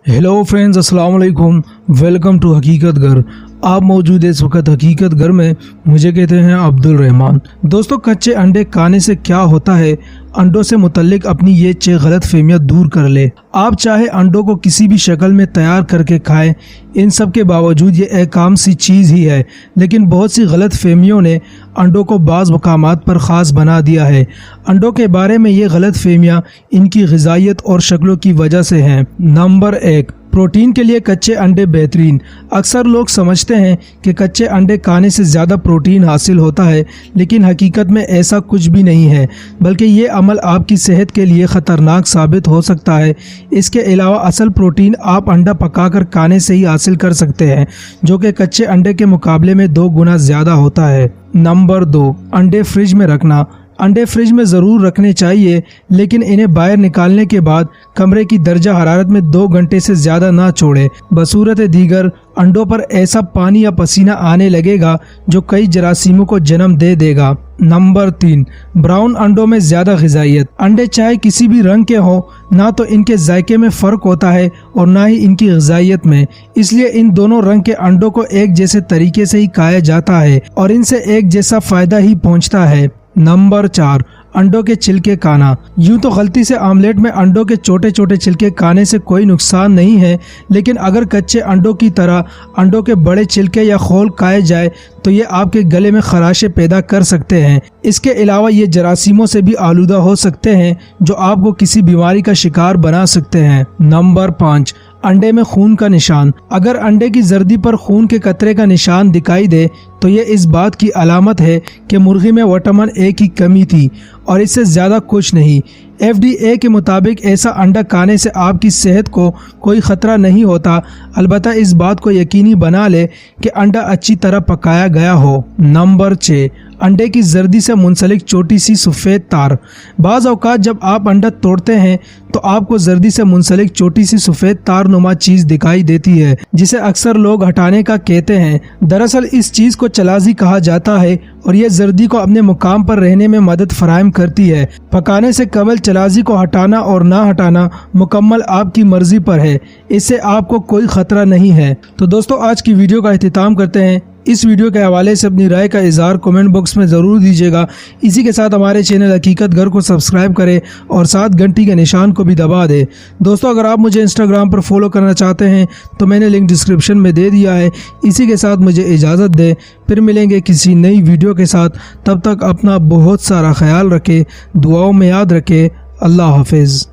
Hello friends, अस्सलाम वालेकुम। Welcome to हकीकत घर। आप मौजूद है इस वक्त हकीकत घर में। मुझे कहते हैं अब्दुल रहमान। दोस्तों, कच्चे अंडे खाने से क्या होता है, अंडों से मुतल्लिक अपनी ये 6 गलत फहमियाँ दूर कर ले। आप चाहे अंडों को किसी भी शक्ल में तैयार करके खाएं, इन सब के बावजूद ये एक आम सी चीज़ ही है, लेकिन बहुत सी गलत फहमियों ने अंडों को बाज़ मकामात पर ख़ास बना दिया है। अंडों के बारे में ये गलत फहमियाँ इनकी ग़िज़ाइयत और शक्लों की वजह से हैं। नंबर 1, प्रोटीन के लिए कच्चे अंडे बेहतरीन। अक्सर लोग समझते हैं कि कच्चे अंडे खाने से ज़्यादा प्रोटीन हासिल होता है, लेकिन हकीकत में ऐसा कुछ भी नहीं है, बल्कि ये अमल आपकी सेहत के लिए ख़तरनाक साबित हो सकता है। इसके अलावा असल प्रोटीन आप अंडा पकाकर खाने से ही हासिल कर सकते हैं, जो कि कच्चे अंडे के मुकाबले में 2 गुना ज़्यादा होता है। नंबर 2, अंडे फ्रिज में रखना। अंडे फ्रिज में ज़रूर रखने चाहिए, लेकिन इन्हें बाहर निकालने के बाद कमरे की दर्जा हरारत में 2 घंटे से ज़्यादा ना छोड़ें। बसूरत दीगर अंडों पर ऐसा पानी या पसीना आने लगेगा जो कई जरासीमों को जन्म दे देगा। नंबर 3, ब्राउन अंडों में ज़्यादा ग़िज़ाइयत। अंडे चाहे किसी भी रंग के हों, ना तो इनके जायके में फ़र्क होता है और ना ही इनकी ग़िज़ाइयत में, इसलिए इन दोनों रंग के अंडों को एक जैसे तरीके से ही खाया जाता है और इनसे एक जैसा फ़ायदा ही पहुँचता है। नंबर 4, अंडों के छिलके खाना। यूं तो गलती से आमलेट में अंडों के छोटे छोटे छिलके खाने से कोई नुकसान नहीं है, लेकिन अगर कच्चे अंडों की तरह अंडों के बड़े छिलके या खोल खाए जाए तो ये आपके गले में खराशें पैदा कर सकते हैं। इसके अलावा ये जरासीमों से भी आलूदा हो सकते हैं, जो आपको किसी बीमारी का शिकार बना सकते हैं। नंबर 5, अंडे में खून का निशान। अगर अंडे की जर्दी पर खून के कतरे का निशान दिखाई दे तो ये इस बात की अलामत है कि मुर्गी में विटामिन ए की कमी थी और इससे ज़्यादा कुछ नहीं। FDA के मुताबिक ऐसा अंडा खाने से आपकी सेहत को कोई ख़तरा नहीं होता, अलबत्ता इस बात को यकीनी बना ले कि अंडा अच्छी तरह पकाया गया हो। नंबर 6, अंडे की जर्दी से मुंसलिक छोटी सी सफ़ेद तार। बाज़ औक़ात जब आप अंडा तोड़ते हैं तो आपको जर्दी से मुंसलिक छोटी सी सफ़ेद तार नुमा चीज़ दिखाई देती है, जिसे अक्सर लोग हटाने का कहते हैं। दरअसल इस चीज़ को चलाज़ी कहा जाता है और यह जर्दी को अपने मुकाम पर रहने में मदद फराहम करती है। पकाने से कबल चलाज़ी को हटाना और ना हटाना मुकम्मल आपकी मर्जी पर है, इससे आपको कोई ख़तरा नहीं है। तो दोस्तों, आज की वीडियो का इख्तिताम करते हैं। इस वीडियो के हवाले से अपनी राय का इज़हार कमेंट बॉक्स में ज़रूर दीजिएगा। इसी के साथ हमारे चैनल हकीकत घर को सब्सक्राइब करें और साथ घंटी के निशान को भी दबा दें। दोस्तों, अगर आप मुझे इंस्टाग्राम पर फॉलो करना चाहते हैं तो मैंने लिंक डिस्क्रिप्शन में दे दिया है। इसी के साथ मुझे इजाज़त दें, फिर मिलेंगे किसी नई वीडियो के साथ। तब तक अपना बहुत सारा ख्याल रखें, दुआओं में याद रखें। अल्लाह हाफिज़।